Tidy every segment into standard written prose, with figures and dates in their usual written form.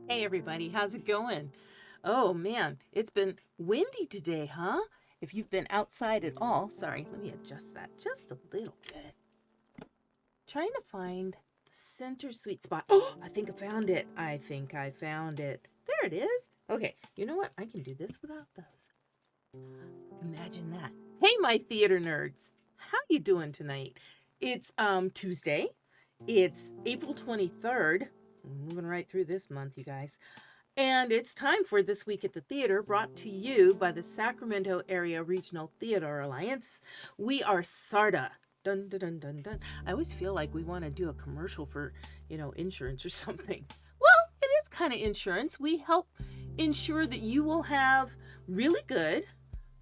Hey everybody, how's it going? Oh man, it's been windy today, huh? If you've been outside at all, sorry, let me adjust that just a little bit. Trying to find the center sweet spot. Oh, I think I found it. I think I found it. There it is. Okay, you know what? I can do this without those. Imagine that. Hey, my theater nerds. How you doing tonight? It's Tuesday. It's April 23rd. Moving right through this month, you guys. And it's time for This Week at the Theater, brought to you by the Sacramento Area Regional Theater Alliance. We are SARTA. Dun dun dun dun dun. I always feel like we want to do a commercial for, insurance or something. Well, it is kind of insurance. We help ensure that you will have really good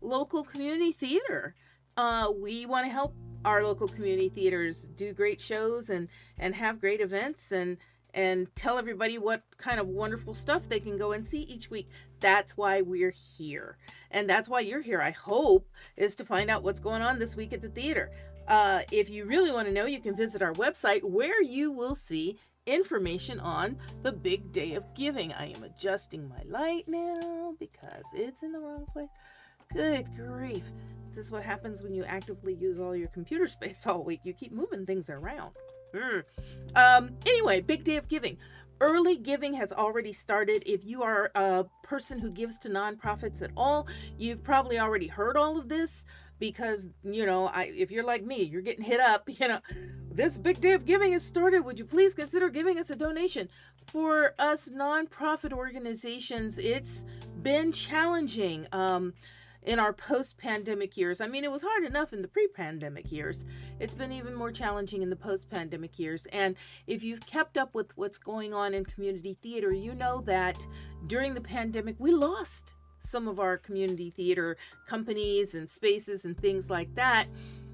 local community theater. We want to help our local community theaters do great shows and have great events and tell everybody what kind of wonderful stuff they can go and see each week. That's why we're here. And that's why you're here, I hope, is to find out what's going on this week at the theater. If you really want to know, you can visit our website where you will see information on the big day of giving. I am adjusting my light now because it's in the wrong place. Good grief. This is what happens when you actively use all your computer space all week. You keep moving things around. Anyway, big day of giving. Early giving has already started. If you are a person who gives to nonprofits at all, you've probably already heard all of this because, if you're like me, you're getting hit up, this big day of giving has started. Would you please consider giving us a donation? For us nonprofit organizations, it's been challenging. In our post-pandemic years. I mean, it was hard enough in the pre-pandemic years. It's been even more challenging in the post-pandemic years. And if you've kept up with what's going on in community theater, you know that during the pandemic, we lost some of our community theater companies and spaces and things like that.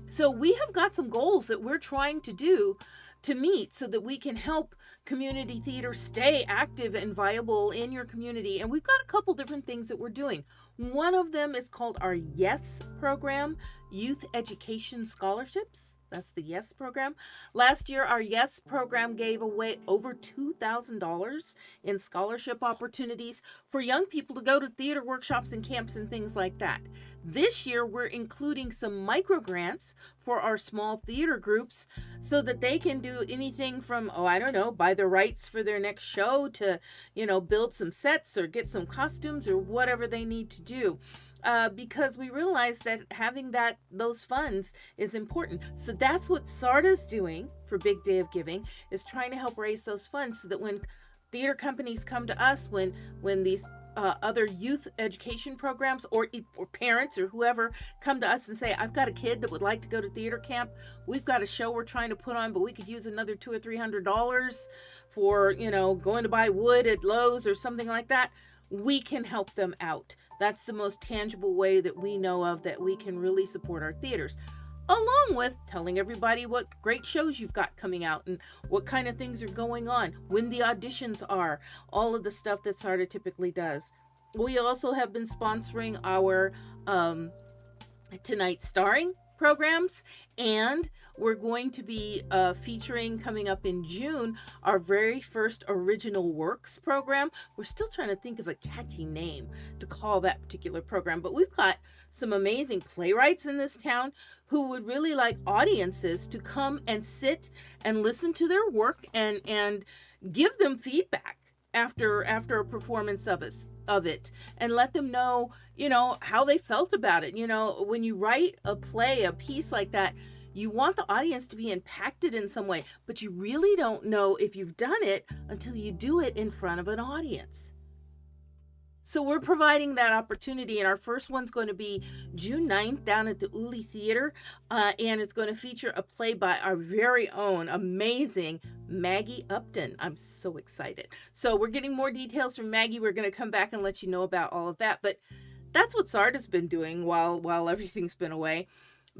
So we have got some goals that we're trying to do to meet so that we can help community theater stay active and viable in your community. And we've got a couple different things that we're doing. One of them is called our YES program, Youth Education Scholarships. That's the YES program. Last year, our YES program gave away over $2,000 in scholarship opportunities for young people to go to theater workshops and camps and things like that. This year, we're including some micro grants for our small theater groups so that they can do anything from, buy the rights for their next show to, build some sets or get some costumes or whatever they need to do. Because we realize that having those funds is important. So that's what SARTA's doing for Big Day of Giving, is trying to help raise those funds so that when theater companies come to us, when these other youth education programs or parents or whoever come to us and say, I've got a kid that would like to go to theater camp. We've got a show we're trying to put on, but we could use another $200 or $300 for, going to buy wood at Lowe's or something like that. We can help them out. That's the most tangible way that we know of that we can really support our theaters, along with telling everybody what great shows you've got coming out and what kind of things are going on, when the auditions are, all of the stuff that SARTA typically does. We also have been sponsoring our Tonight Starring programs, and we're going to be featuring, coming up in June, our very first original works program. We're still trying to think of a catchy name to call that particular program, but we've got some amazing playwrights in this town who would really like audiences to come and sit and listen to their work and give them feedback after a performance of it and let them know, how they felt about it. When you write a play, a piece like that, you want the audience to be impacted in some way, but you really don't know if you've done it until you do it in front of an audience. So we're providing that opportunity, and our first one's going to be June 9th down at the Uli Theater, and it's going to feature a play by our very own amazing Maggie Upton. I'm so excited. So we're getting more details from Maggie. We're going to come back and let you know about all of that, but that's what SARTA's been doing while everything's been away.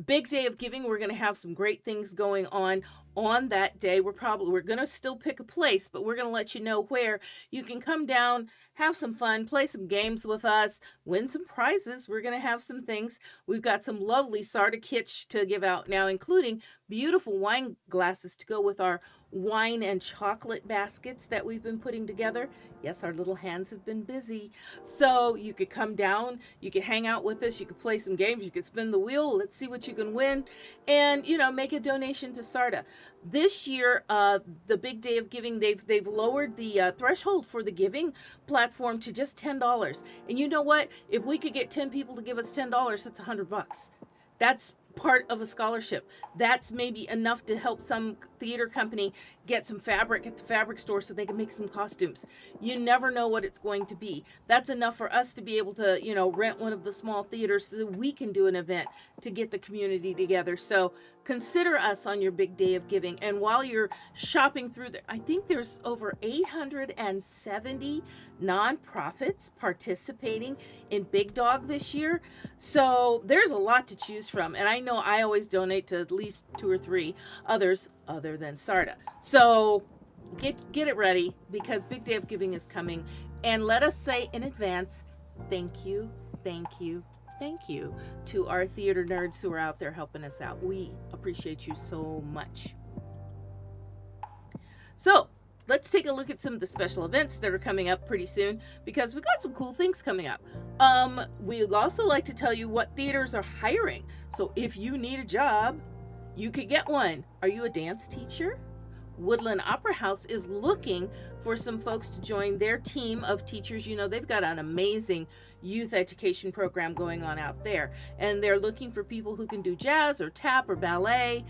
Big Day of Giving, we're going to have some great things going on on that day. We're going to still pick a place, but we're going to let you know where you can come down, have some fun, play some games with us, win some prizes. We're going to have some things. We've got some lovely Sarda kits to give out now, including beautiful wine glasses to go with our wine and chocolate baskets that we've been putting together. Yes, our little hands have been busy. So you could come down, you could hang out with us, you could play some games, you could spin the wheel, let's see what you can win, and make a donation to Sarda. This year, the big day of giving, they've lowered the threshold for the giving platform to just $10. And you know what? If we could get 10 people to give us $10, that's $100. That's part of a scholarship. That's maybe enough to help some theater company get some fabric at the fabric store so they can make some costumes. You never know what it's going to be. That's enough for us to be able to, rent one of the small theaters so that we can do an event to get the community together. So consider us on your big day of giving. And while you're shopping through there, I think there's over 870 nonprofits participating in Big Dog this year. So there's a lot to choose from. And I know I always donate to at least 2 or 3 others other than Sarda. So get it ready, because Big Day of Giving is coming. And let us say in advance, thank you, thank you, thank you to our theater nerds who are out there helping us out. We appreciate you so much. So let's take a look at some of the special events that are coming up pretty soon, because we got some cool things coming up. We'd also like to tell you what theaters are hiring. So if you need a job, you could get one. Are you a dance teacher? Woodland Opera House is looking for some folks to join their team of teachers. They've got an amazing youth education program going on out there, and they're looking for people who can do jazz or tap or ballet,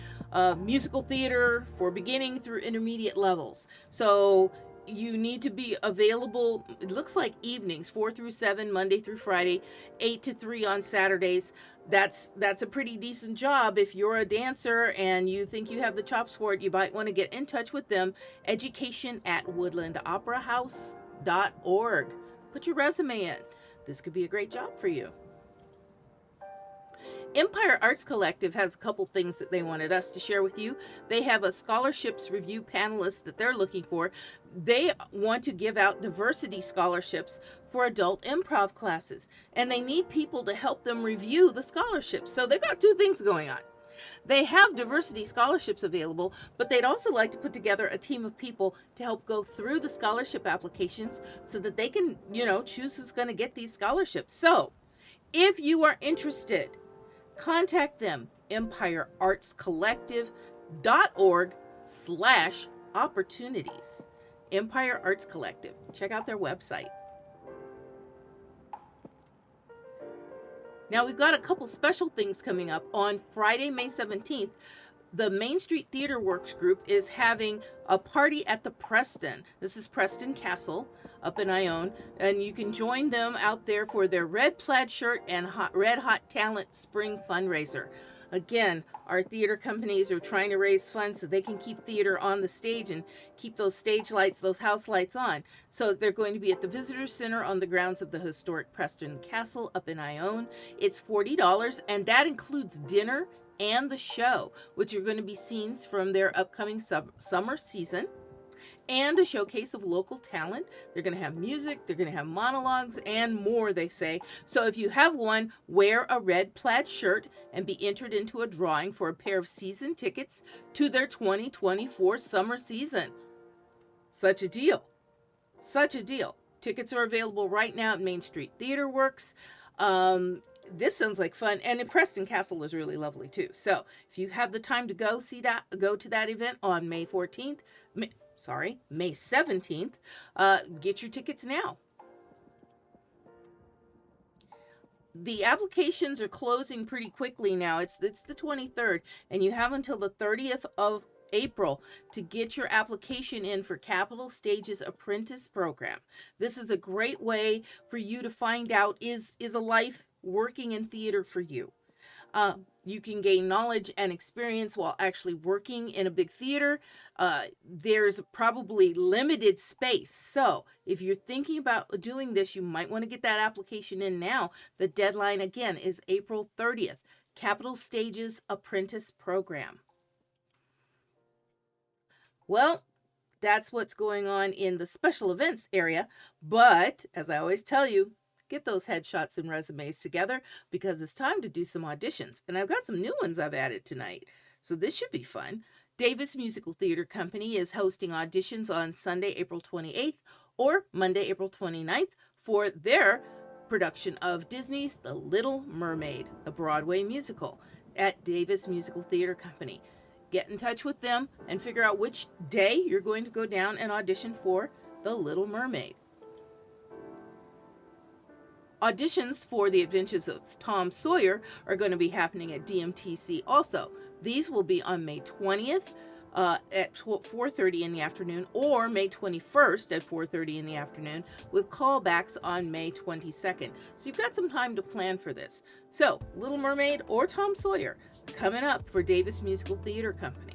musical theater for beginning through intermediate levels. So you need to be available, it looks like evenings, 4 through 7, Monday through Friday, 8 to 3 on Saturdays. That's a pretty decent job. If you're a dancer and you think you have the chops for it, you might want to get in touch with them. education@woodlandoperahouse.org. Put your resume in. This could be a great job for you. Empire Arts Collective has a couple things that they wanted us to share with you. They have a scholarships review panelist that they're looking for. They want to give out diversity scholarships for adult improv classes, and they need people to help them review the scholarships. So they've got 2 things going on. They have diversity scholarships available, but they'd also like to put together a team of people to help go through the scholarship applications so that they can, choose who's going to get these scholarships. So if you are interested, contact them, empireartscollective.org/opportunities. Empire Arts Collective. Check out their website. Now we've got a couple special things coming up. On Friday, May 17th, the Main Street Theater Works group is having a party at the Preston. This is Preston Castle up in Ione, and you can join them out there for their red plaid shirt and red hot talent spring fundraiser. Again, our theater companies are trying to raise funds so they can keep theater on the stage and keep those stage lights, those house lights on. So they're going to be at the Visitor Center on the grounds of the historic Preston Castle up in Ione. It's $40, and that includes dinner and the show, which are going to be scenes from their upcoming summer season, and a showcase of local talent. They're going to have music, they're going to have monologues, and more, they say. So if you have one, wear a red plaid shirt and be entered into a drawing for a pair of season tickets to their 2024 summer season. Such a deal. Such a deal. Tickets are available right now at Main Street Theater Works. This sounds like fun, and Preston Castle is really lovely too. So if you have the time to go to that event on May 17th, get your tickets now. The applications are closing pretty quickly now. It's the 23rd, and you have until the 30th of April to get your application in for Capital Stage's apprentice program. This is a great way for you to find out, is a life working in theater for you. You can gain knowledge and experience while actually working in a big theater. There's probably limited space. So if you're thinking about doing this, you might want to get that application in now. The deadline, again, is April 30th. Capital Stage's apprentice program. Well, that's what's going on in the special events area. But as I always tell you, get those headshots and resumes together because it's time to do some auditions. And I've got some new ones I've added tonight. So this should be fun. Davis Musical Theater Company is hosting auditions on Sunday, April 28th or Monday, April 29th for their production of Disney's The Little Mermaid, a Broadway musical at Davis Musical Theater Company. Get in touch with them and figure out which day you're going to go down and audition for The Little Mermaid. Auditions for The Adventures of Tom Sawyer are going to be happening at DMTC also. These will be on May 20th at 4:30 in the afternoon or May 21st at 4:30 in the afternoon with callbacks on May 22nd. So you've got some time to plan for this. So, Little Mermaid or Tom Sawyer coming up for Davis Musical Theater Company.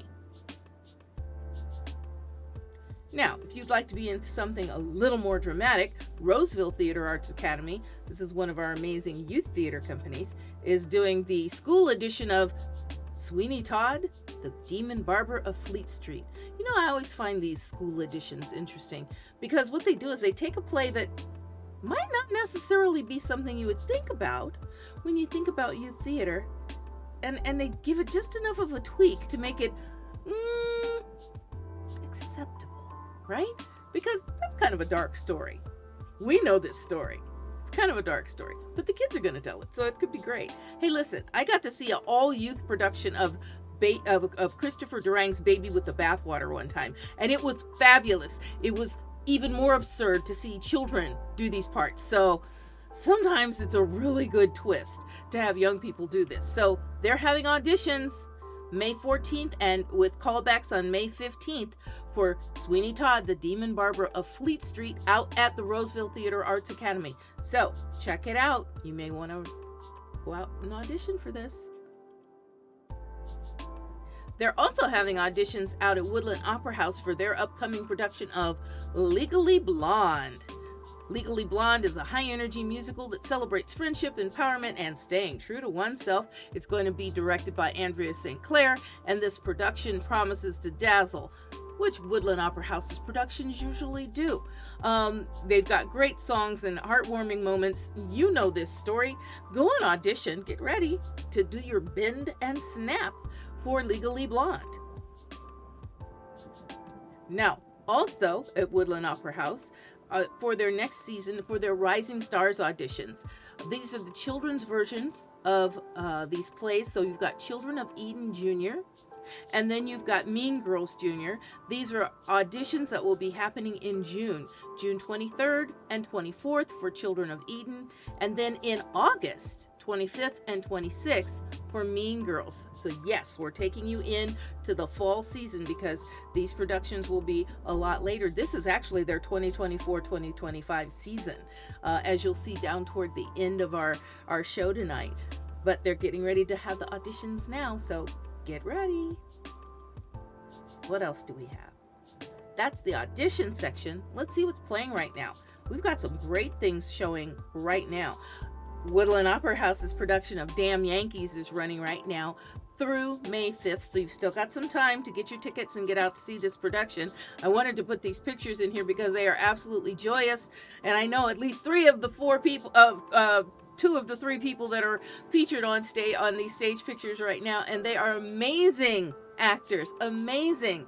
Now, if you'd like to be into something a little more dramatic, Roseville Theater Arts Academy, this is one of our amazing youth theater companies, is doing the school edition of Sweeney Todd, the Demon Barber of Fleet Street. You know, I always find these school editions interesting because what they do is they take a play that might not necessarily be something you would think about when you think about youth theater, and they give it just enough of a tweak to make it acceptable. Right? Because that's kind of a dark story. We know this story. It's kind of a dark story, but the kids are going to tell it, so it could be great. Hey, listen, I got to see an all-youth production of Christopher Durang's Baby with the Bathwater one time, and it was fabulous. It was even more absurd to see children do these parts. So sometimes it's a really good twist to have young people do this. So they're having auditions May 14th and with callbacks on May 15th for Sweeney Todd, the Demon Barber of Fleet Street out at the Roseville Theater Arts Academy. So check it out. You may want to go out and audition for this. They're also having auditions out at Woodland Opera House for their upcoming production of Legally Blonde. Legally Blonde is a high-energy musical that celebrates friendship, empowerment, and staying true to oneself. It's going to be directed by Andrea St. Clair, and this production promises to dazzle, which Woodland Opera House's productions usually do. They've got great songs and heartwarming moments. You know this story. Go and audition. Get ready to do your bend and snap for Legally Blonde. Now, also at Woodland Opera House, for their next season, for their Rising Stars auditions. These are the children's versions of these plays. So you've got Children of Eden Jr., and then you've got Mean Girls Jr. These are auditions that will be happening in June 23rd and 24th for Children of Eden, and then in August 25th and 26th for Mean Girls. So yes, we're taking you in to the fall season because these productions will be a lot later. This is actually their 2024-2025 season, as you'll see down toward the end of our show tonight. But they're getting ready to have the auditions now, so get ready. What else do we have? That's the audition section. Let's see what's playing right now. We've got some great things showing right now. Woodland Opera House's production of Damn Yankees is running right now through May 5th, so you've still got some time to get your tickets and get out to see this production. I wanted to put these pictures in here because they are absolutely joyous, and I know at least two of the three people that are featured on these stage pictures right now, and they are amazing actors, amazing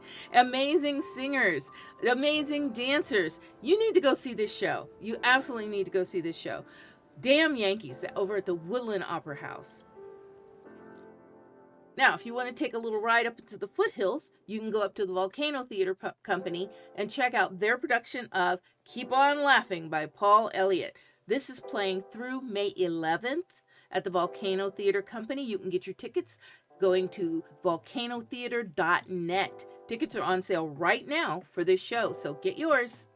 singers, amazing dancers. You need to go see this show. You absolutely need to go see this show. Damn Yankees over at the Woodland Opera House. Now, if you want to take a little ride up into the foothills, you can go up to the Volcano Theater Company and check out their production of Keep On Laughing by Paul Elliott. This is playing through May 11th at the Volcano Theater Company. You can get your tickets going to volcanotheater.net. Tickets are on sale right now for this show, so get yours.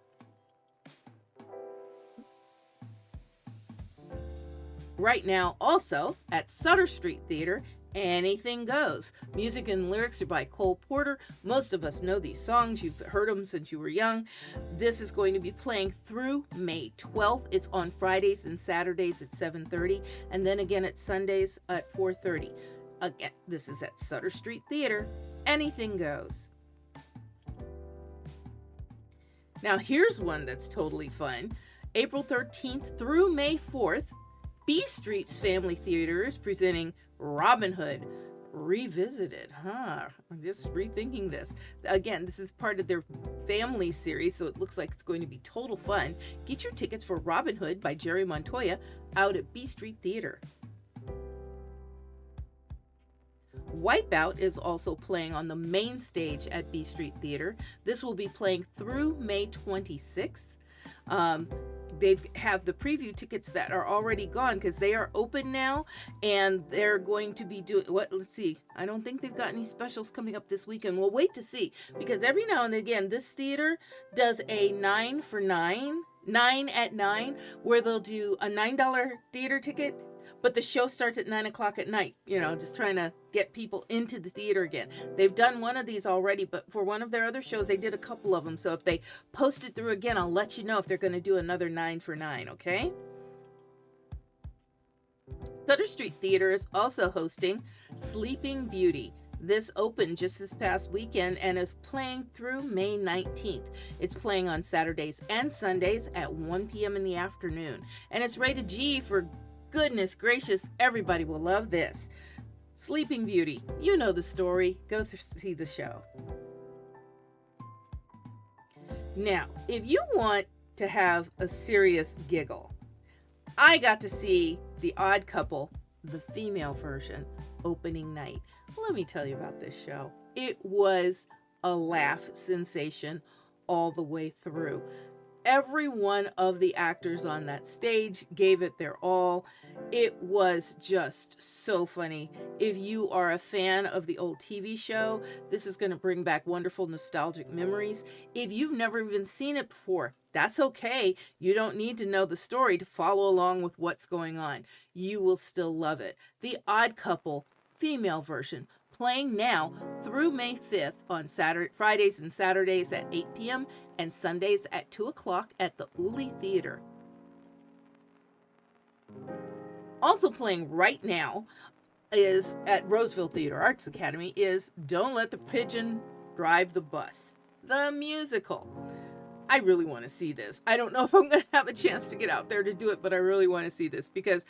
Right now, also at Sutter Street Theater, Anything Goes. Music and lyrics are by Cole Porter. Most of us know these songs. You've heard them since you were young. This is going to be playing through May 12th. It's on Fridays and Saturdays at 7:30, and then again at Sundays at 4:30. Again, this is at Sutter Street Theater. Anything Goes. Now, here's one that's totally fun. April 13th through May 4th, B Street's Family Theater is presenting Robin Hood Revisited. I'm just rethinking this. Again, this is part of their family series, so it looks like it's going to be total fun. Get your tickets for Robin Hood by Jerry Montoya out at B Street Theater. Wipeout is also playing on the main stage at B Street Theater. This will be playing through May 26th. They have the preview tickets that are already gone because they are open now, and they're going to be doing what? Let's see. I don't think they've got any specials coming up this weekend. We'll wait to see, because every now and again this theater does a 9 for 9 at 9, where they'll do a $9 theater ticket, but the show starts at 9 o'clock at night, just trying to get people into the theater again. They've done one of these already, but for one of their other shows, they did a couple of them. So if they post it through again, I'll let you know if they're going to do another 9 for 9, okay? Sutter Street Theater is also hosting Sleeping Beauty. This opened just this past weekend and is playing through May 19th. It's playing on Saturdays and Sundays at 1 p.m. in the afternoon. And it's rated G for goodness gracious, everybody will love this. Sleeping Beauty, you know the story. Go see the show. Now, if you want to have a serious giggle, I got to see The Odd Couple, the female version, opening night. Let me tell you about this show. It was a laugh sensation all the way through. Every one of the actors on that stage gave it their all. It was just so funny. If you are a fan of the old TV show, this is going to bring back wonderful nostalgic memories. If you've never even seen it before, that's okay. You don't need to know the story to follow along with what's going on. You will still love it. The Odd Couple, female version, playing now through May 5th on Fridays and Saturdays at 8 p.m. and Sundays at 2 o'clock at the Uli Theater. Also playing right now is at Roseville Theater Arts Academy is Don't Let the Pigeon Drive the Bus, the musical. I really want to see this. I don't know if I'm going to have a chance to get out there to do it, but I really want to see this because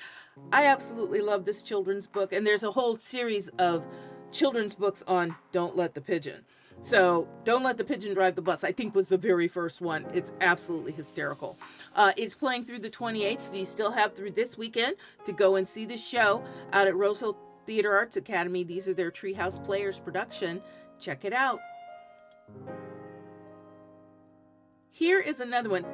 I absolutely love this children's book, and there's a whole series of children's books on Don't Let the Pigeon. So Don't Let the Pigeon Drive the Bus, I think, was the very first one. It's absolutely hysterical. It's playing through the 28th, so you still have through this weekend to go and see the show out at Roseville Theater Arts Academy. These are their Treehouse Players production. Check it out. Here is another one.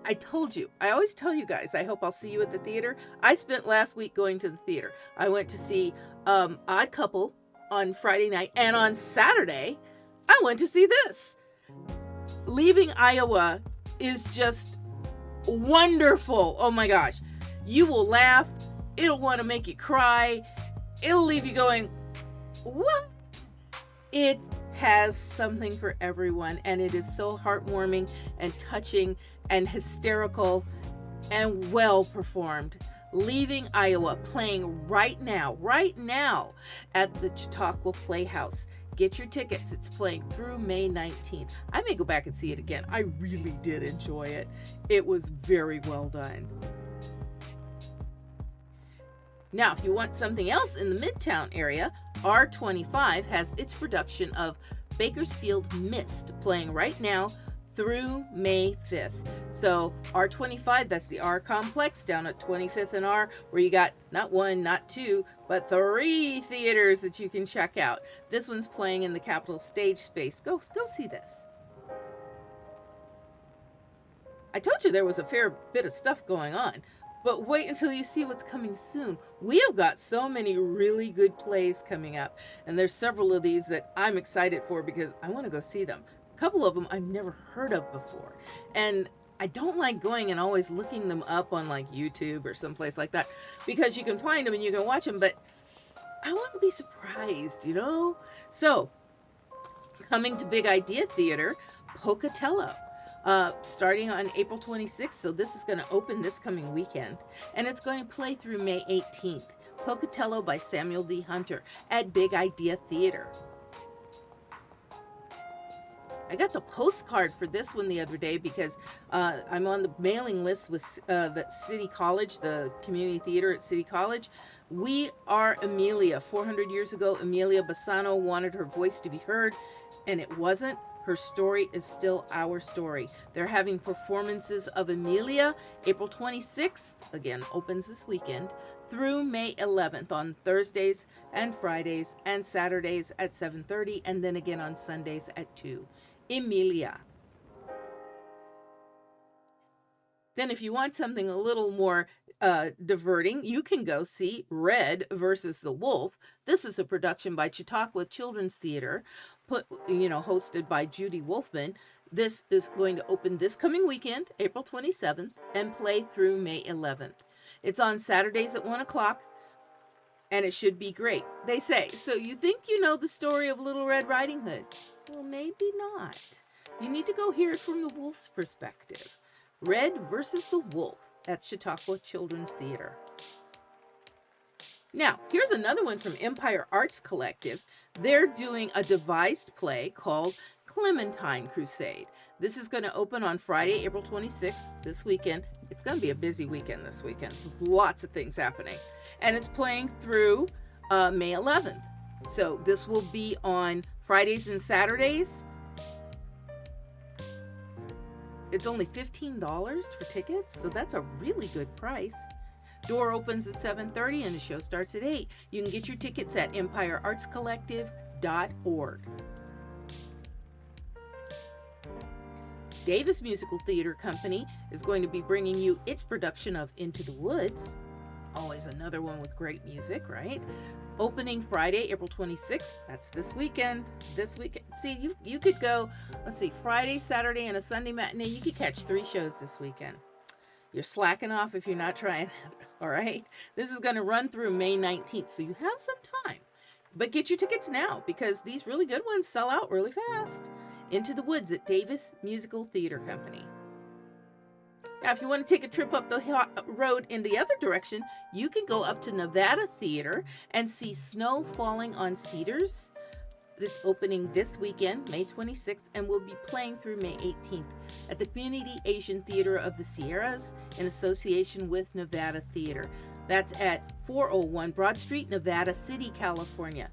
I told you, I always tell you guys, I hope I'll see you at the theater. I spent last week going to the theater. I went to see Odd Couple on Friday night, and on Saturday, I went to see this. Leaving Iowa is just wonderful. Oh my gosh. You will laugh. It'll want to make you cry. It'll leave you going, what? It has something for everyone, and it is so heartwarming and touching and hysterical and well performed. Leaving Iowa, playing right now at the Chautauqua Playhouse. Get your tickets. It's playing through May 19th. I may go back and see it again. I really did enjoy it. It was very well done. Now, if you want something else in the Midtown area, R25 has its production of Bakersfield Mist playing right now through May 5th. So R25, that's the R complex down at 25th and R, where you got not one, not two, but 3 theaters that you can check out. This one's playing in the Capitol Stage Space. Go see this. I told you there was a fair bit of stuff going on, but wait until you see what's coming soon. We have got so many really good plays coming up, and there's several of these that I'm excited for because I want to go see them. A couple of them I've never heard of before, and I don't like going and always looking them up on like YouTube or someplace like that, because you can find them and you can watch them, but I want to be surprised, you know? So, coming to Big Idea Theater, Pocatello, starting on April 26th, so this is going to open this coming weekend, and it's going to play through May 18th. Pocatello by Samuel D. Hunter at Big Idea Theater. I got the postcard for this one the other day because I'm on the mailing list with the City College, the community theater at City College. We Are Amelia. 400 years ago, Amelia Bassano wanted her voice to be heard, and it wasn't. Her story is still our story. They're having performances of Amelia April 26th, again, opens this weekend, through May 11th on Thursdays and Fridays and Saturdays at 7:30, and then again on Sundays at 2. Emilia. Then if you want something a little more diverting, you can go see Red versus the Wolf. This is a production by Chautauqua Children's Theater, hosted by Judy Wolfman. This is going to open this coming weekend, April 27th, and play through May 11th. It's on Saturdays at 1 o'clock, and it should be great. They say, so you think you know the story of Little Red Riding Hood? Well, maybe not. You need to go hear it from the wolf's perspective. Red versus the Wolf at Chautauqua Children's Theater. Now, here's another one from Empire Arts Collective. They're doing a devised play called Clementine Crusade. This is going to open on Friday, April 26th, this weekend. It's going to be a busy weekend this weekend. Lots of things happening. And it's playing through May 11th. So this will be on Fridays and Saturdays. It's only $15 for tickets, so that's a really good price. Door opens at 7:30 and the show starts at 8. You can get your tickets at empireartscollective.org. Davis Musical Theater Company is going to be bringing you its production of Into the Woods. Always another one with great music, right? Opening Friday, April 26th. That's this weekend. See, you could go, Friday, Saturday, and a Sunday matinee. You could catch 3 shows this weekend. You're slacking off if you're not trying, all right? This is going to run through May 19th, so you have some time. But get your tickets now because these really good ones sell out really fast. Into the Woods at Davis Musical Theater Company. Now, if you want to take a trip up the road in the other direction, you can go up to Nevada Theater and see Snow Falling on Cedars. It's opening this weekend, May 26th, and will be playing through May 18th at the Community Asian Theater of the Sierras in association with Nevada Theater. That's at 401 Broad Street, Nevada City, California.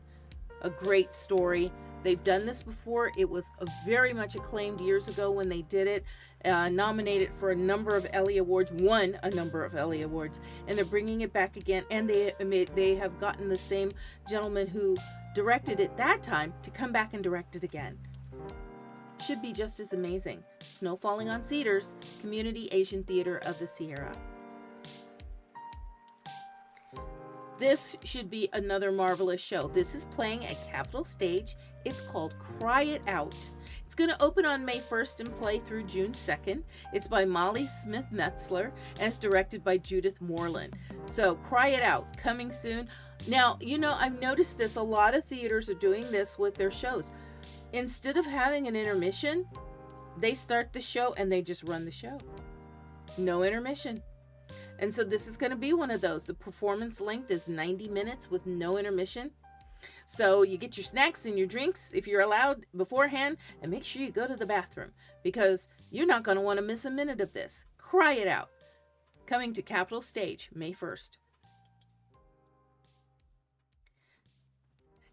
A great story. They've done this before. It was very much acclaimed years ago when they did it, nominated for a number of Ellie Awards, won a number of Ellie Awards, and they're bringing it back again. And they have gotten the same gentleman who directed it that time to come back and direct it again. Should be just as amazing. Snow Falling on Cedars, Community Asian Theater of the Sierra. This should be another marvelous show. This is playing at Capitol Stage. It's called Cry It Out. It's going to open on May 1st and play through June 2nd. It's by Molly Smith Metzler and it's directed by Judith Moreland. So Cry It Out, coming soon. Now, I've noticed this. A lot of theaters are doing this with their shows. Instead of having an intermission, they start the show and they just run the show. No intermission. And so this is going to be one of those. The performance length is 90 minutes with no intermission. So you get your snacks and your drinks, if you're allowed, beforehand, and make sure you go to the bathroom because you're not going to want to miss a minute of this. Cry It Out. Coming to Capitol Stage, May 1st.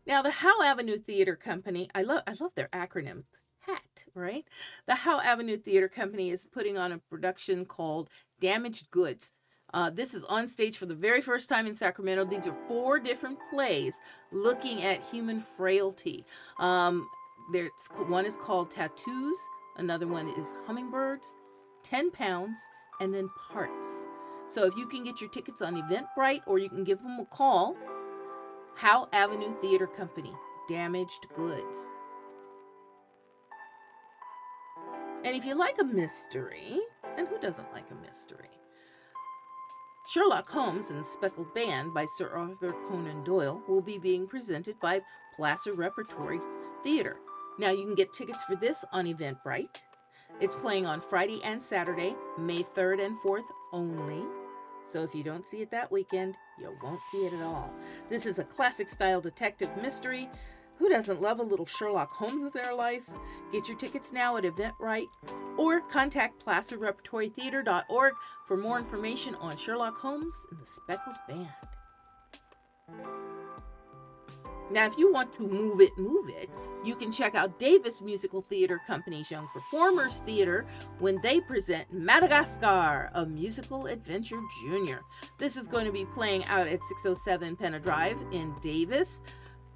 Now, the Howe Avenue Theater Company, I love their acronym. HAT, right? The Howe Avenue Theater Company is putting on a production called Damaged Goods. This is on stage for the very first time in Sacramento. These are 4 different plays looking at human frailty. One is called Tattoos, another one is Hummingbirds, 10 Pounds, and then Parts. So if you can get your tickets on Eventbrite or you can give them a call, Howe Avenue Theater Company, Damaged Goods. And if you like a mystery, and who doesn't like a mystery? Sherlock Holmes and the Speckled Band by Sir Arthur Conan Doyle will be being presented by Placer Repertory Theater. Now you can get tickets for this on Eventbrite. It's playing on Friday and Saturday, May 3rd and 4th only. So if you don't see it that weekend, you won't see it at all. This is a classic style detective mystery Who doesn't love a little Sherlock Holmes in their life? Get your tickets now at Eventbrite or contact placerrepertorytheater.org for more information on Sherlock Holmes and the Speckled Band. Now, if you want to move it, you can check out Davis Musical Theater Company's Young Performers Theater when they present Madagascar, a musical adventure junior. This is going to be playing out at 607 Penna Drive in Davis,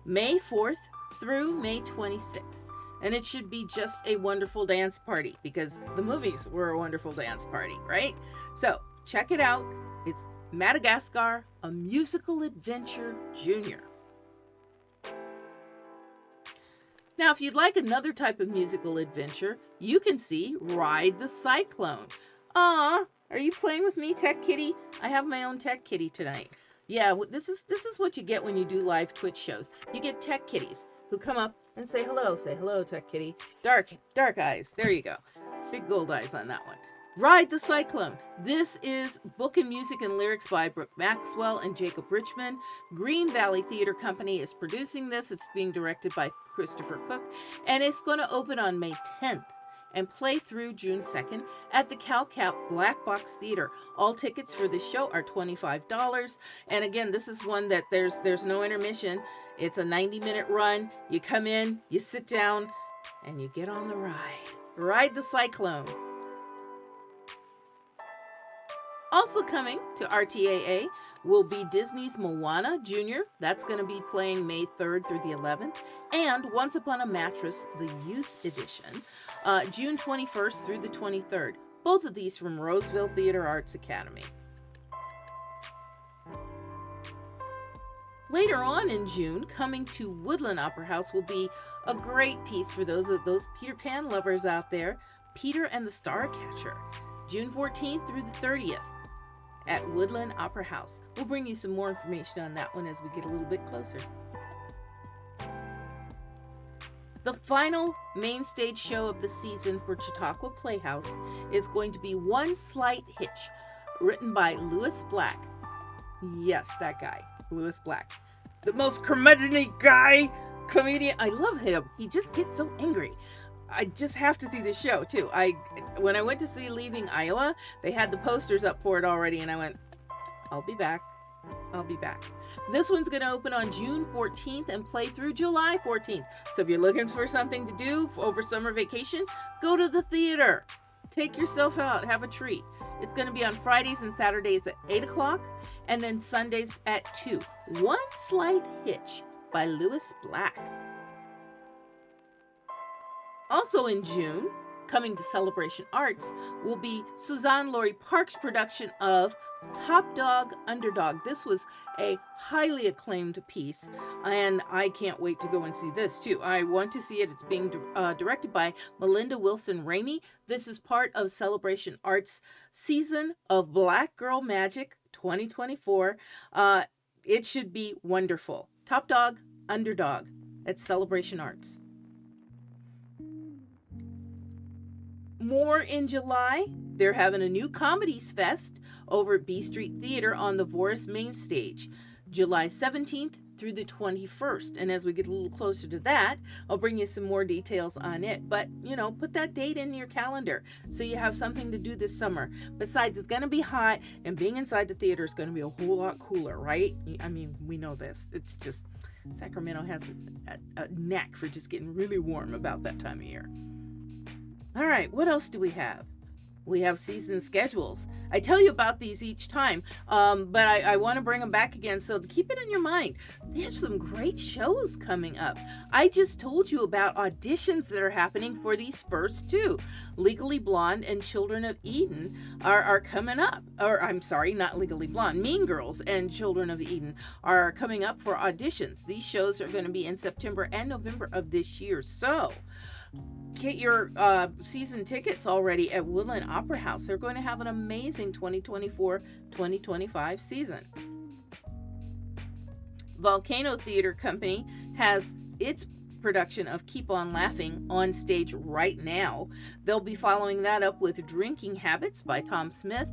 May 4th through May 26th. And it should be just a wonderful dance party because the movies were a wonderful dance party, right? So check it out. It's Madagascar, a musical adventure junior. Now, if you'd like another type of musical adventure, you can see Ride the Cyclone. Are you playing with me, Tech Kitty? I have my own Tech Kitty tonight. Yeah, this is what you get when you do live Twitch shows. You get Tech Kitties who come up and say hello. Say hello, Tech Kitty. Dark eyes. There you go. Big gold eyes on that one. Ride the Cyclone. This is book and music and lyrics by Brooke Maxwell and Jacob Richmond. Green Valley Theater Company is producing this. It's being directed by Christopher Cook, and it's going to open on May 10th and play through June 2nd at the CalCap Black Box Theater. All tickets for this show are $25. And again, this is one that there's no intermission. It's a 90-minute run. You come in, you sit down, and you get on the ride. Ride the Cyclone. Also coming to RTAA will be Disney's Moana Jr. That's going to be playing May 3rd through the 11th. And Once Upon a Mattress, the Youth Edition, June 21st through the 23rd. Both of these from Roseville Theater Arts Academy. Later on in June, coming to Woodland Opera House will be a great piece for those Peter Pan lovers out there, Peter and the Starcatcher, June 14th through the 30th. At Woodland Opera House. We'll bring you some more information on that one as we get a little bit closer. The final main stage show of the season for Chautauqua Playhouse is going to be One Slight Hitch, written by Lewis Black. Yes, that guy, Lewis Black. The most curmudgeon-y guy, comedian. I love him. He just gets so angry. I just have to see this show too. When I went to see Leaving Iowa, they had the posters up for it already, and I went, I'll be back. This one's going to open on June 14th and play through July 14th. So if you're looking for something to do over summer vacation, go to the theater. Take yourself out, have a treat. It's going to be on Fridays and Saturdays at 8 o'clock, and then Sundays at 2. One Slight Hitch by Lewis Black. Also in June, coming to Celebration Arts, will be Suzanne Laurie Park's production of Top Dog, Underdog. This was a highly acclaimed piece, and I can't wait to go and see this too. I want to see it. It's being directed by Melinda Wilson Ramey. This is part of Celebration Arts' season of Black Girl Magic 2024. It should be wonderful. Top Dog, Underdog at Celebration Arts. More in July, they're having a new Comedies Fest over at B Street Theater on the Voris main stage, July 17th through the 21st. And as we get a little closer to that, I'll bring you some more details on it. But, put that date in your calendar so you have something to do this summer. Besides, it's going to be hot, and being inside the theater is going to be a whole lot cooler, right? I mean, we know this. It's just, Sacramento has a knack for just getting really warm about that time of year. All right, what else do we have? We have season schedules. I tell you about these each time, but I want to bring them back again, so keep it in your mind. There's some great shows coming up. I just told you about auditions that are happening for these first two. Legally Blonde and Children of Eden are coming up. Or, I'm sorry, not Legally Blonde. Mean Girls and Children of Eden are coming up for auditions. These shows are going to be in September and November of this year, so get your season tickets already at Woodland Opera House. They're going to have an amazing 2024-2025 season. Volcano Theater Company has its production of Keep On Laughing on stage right now. They'll be following that up with Drinking Habits by Tom Smith.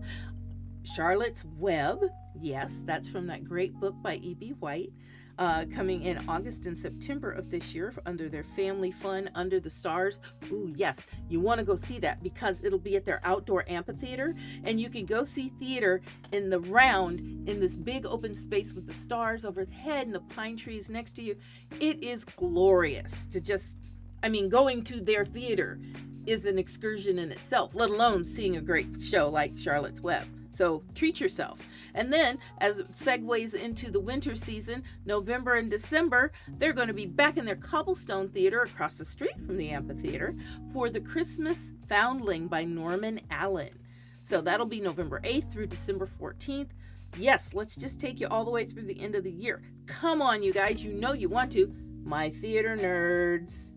Charlotte's Web. Yes, that's from that great book by E.B. White. Coming in August and September of this year under their Family Fun Under the Stars. Ooh, yes, you want to go see that because it'll be at their outdoor amphitheater, and you can go see theater in the round in this big open space with the stars overhead and the pine trees next to you. It is glorious to just, I mean, going to their theater is an excursion in itself, let alone seeing a great show like Charlotte's Web. So treat yourself. And then, as it segues into the winter season, November and December, they're going to be back in their Cobblestone Theater across the street from the amphitheater for the Christmas Foundling by Norman Allen. So that'll be November 8th through December 14th. Yes, let's just take you all the way through the end of the year. Come on, you guys, you know you want to. My theater nerds.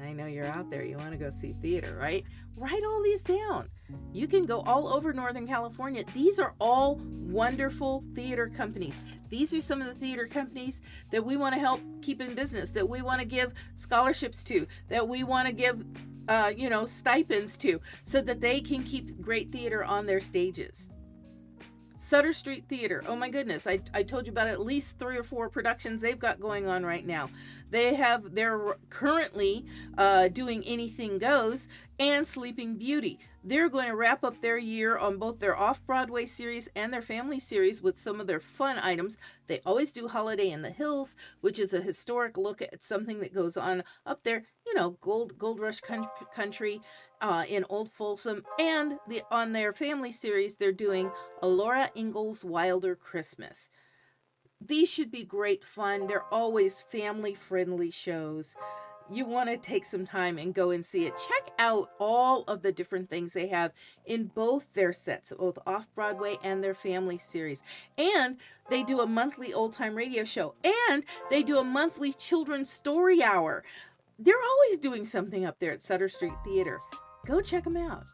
I know you're out there. You want to go see theater, right? Write all these down. You can go all over Northern California. These are all wonderful theater companies. These are some of the theater companies that we want to help keep in business, that we want to give scholarships to, that we want to give, stipends to, so that they can keep great theater on their stages. Sutter Street Theater. Oh my goodness. I told you about at least 3 or 4 productions they've got going on right now. They're currently doing Anything Goes and Sleeping Beauty. They're going to wrap up their year on both their off-Broadway series and their family series with some of their fun items. They always do Holiday in the Hills, which is a historic look at something that goes on up there, gold rush country in Old Folsom. And on their family series, they're doing a Laura Ingalls Wilder Christmas. These should be great fun. They're always family-friendly shows. You want to take some time and go and see it. Check out all of the different things they have in both their sets, both off-Broadway and their family series. And they do a monthly old-time radio show. And they do a monthly children's story hour. They're always doing something up there at Sutter Street Theater. Go check them out.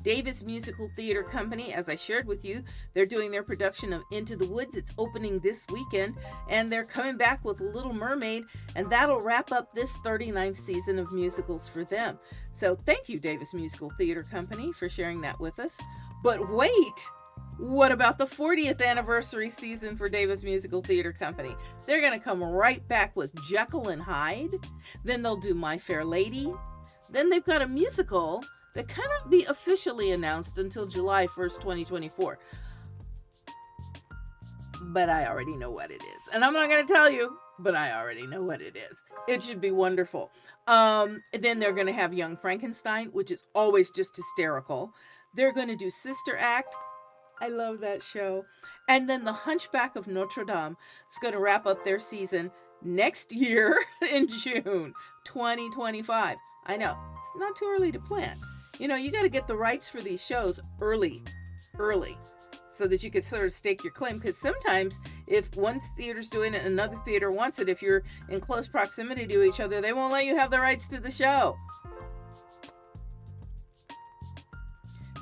Davis Musical Theater Company, as I shared with you, they're doing their production of Into the Woods. It's opening this weekend, and they're coming back with Little Mermaid, and that'll wrap up this 39th season of musicals for them. So thank you, Davis Musical Theater Company, for sharing that with us. But wait, what about the 40th anniversary season for Davis Musical Theater Company? They're going to come right back with Jekyll and Hyde. Then they'll do My Fair Lady. Then they've got a musical that cannot be officially announced until July 1st, 2024. But I already know what it is. And I'm not going to tell you, but I already know what it is. It should be wonderful. Then they're going to have Young Frankenstein, which is always just hysterical. They're going to do Sister Act. I love that show. And then The Hunchback of Notre Dame is going to wrap up their season next year in June 2025. I know, it's not too early to plan. You got to get the rights for these shows early, so that you can sort of stake your claim. Because sometimes if one theater's doing it and another theater wants it, if you're in close proximity to each other, they won't let you have the rights to the show.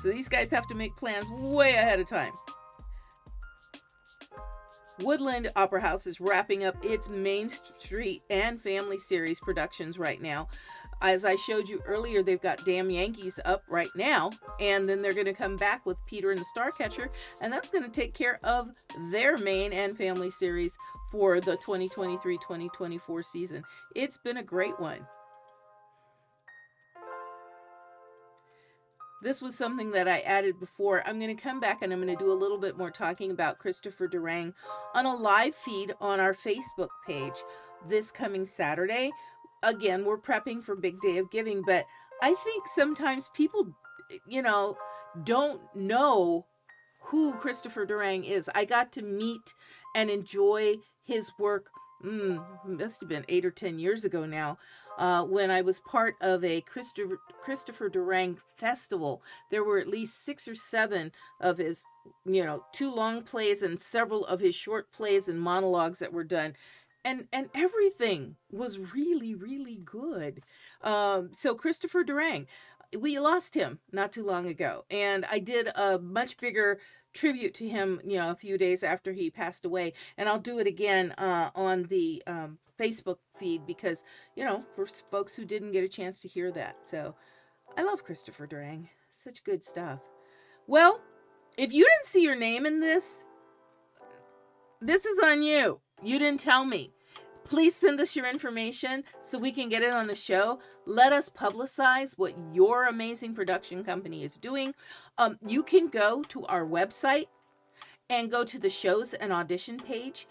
So these guys have to make plans way ahead of time. Woodland Opera House is wrapping up its Main Street and Family Series productions right now. As I showed you earlier, they've got Damn Yankees up right now, and then they're going to come back with Peter and the Starcatcher, and that's going to take care of their main and family series for the 2023-2024 season. It's been a great one. This was something that I added before. I'm going to come back and I'm going to do a little bit more talking about Christopher Durang on a live feed on our Facebook page this coming Saturday. Again, we're prepping for Big Day of Giving, but I think sometimes people, don't know who Christopher Durang is. I got to meet and enjoy his work, must have been 8 or 10 years ago now, when I was part of a Christopher Durang festival. There were at least 6 or 7 of his, 2 long plays and several of his short plays and monologues that were done. And everything was really, really good. So Christopher Durang, we lost him not too long ago. And I did a much bigger tribute to him, a few days after he passed away. And I'll do it again on the Facebook feed because, for folks who didn't get a chance to hear that. So I love Christopher Durang. Such good stuff. Well, if you didn't see your name in this, this is on you. You didn't tell me. Please send us your information so we can get it on the show. Let us publicize what your amazing production company is doing. You can go to our website and go to the shows and audition page.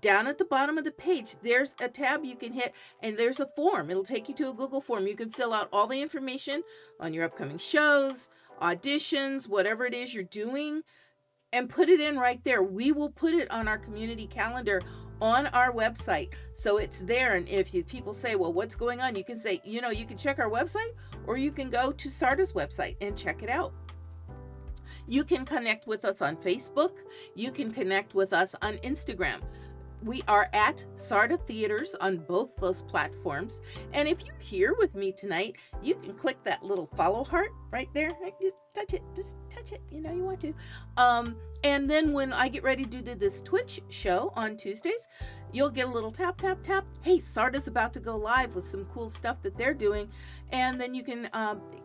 Down at the bottom of the page, there's a tab you can hit, and there's a form. It'll take you to a Google form. You can fill out all the information on your upcoming shows, auditions, whatever it is you're doing, and put it in right there. We will put it on our community calendar on our website. So it's there. And if people say, well, what's going on? You can say, you can check our website, or you can go to SARDA's website and check it out. You can connect with us on Facebook. You can connect with us on Instagram. We are at SARDA Theaters on both those platforms. And if you're here with me tonight, you can click that little follow heart right there. Just touch it. Just touch it. You want to. And then when I get ready to do this Twitch show on Tuesdays, you'll get a little tap, tap, tap. Hey, SARDA's about to go live with some cool stuff that they're doing. And then you can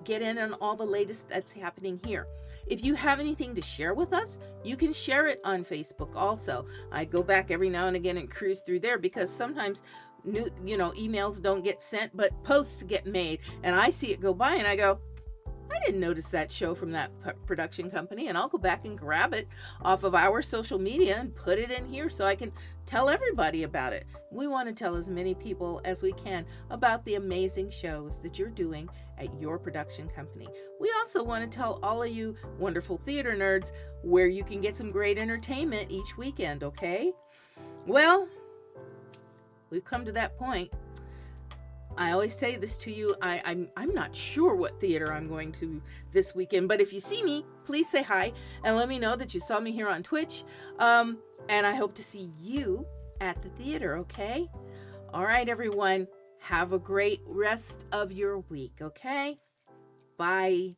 get in on all the latest that's happening here. If you have anything to share with us, you can share it on Facebook also. I go back every now and again and cruise through there because sometimes new, emails don't get sent, but posts get made, and I see it go by and I go, I didn't notice that show from that production company, and I'll go back and grab it off of our social media and put it in here so I can tell everybody about it. We want to tell as many people as we can about the amazing shows that you're doing at your production company. We also want to tell all of you wonderful theater nerds where you can get some great entertainment each weekend, okay? Well, we've come to that point. I always say this to you, I'm not sure what theater I'm going to this weekend, but if you see me, please say hi and let me know that you saw me here on Twitch. And I hope to see you at the theater, okay? All right, everyone, have a great rest of your week, okay? Bye.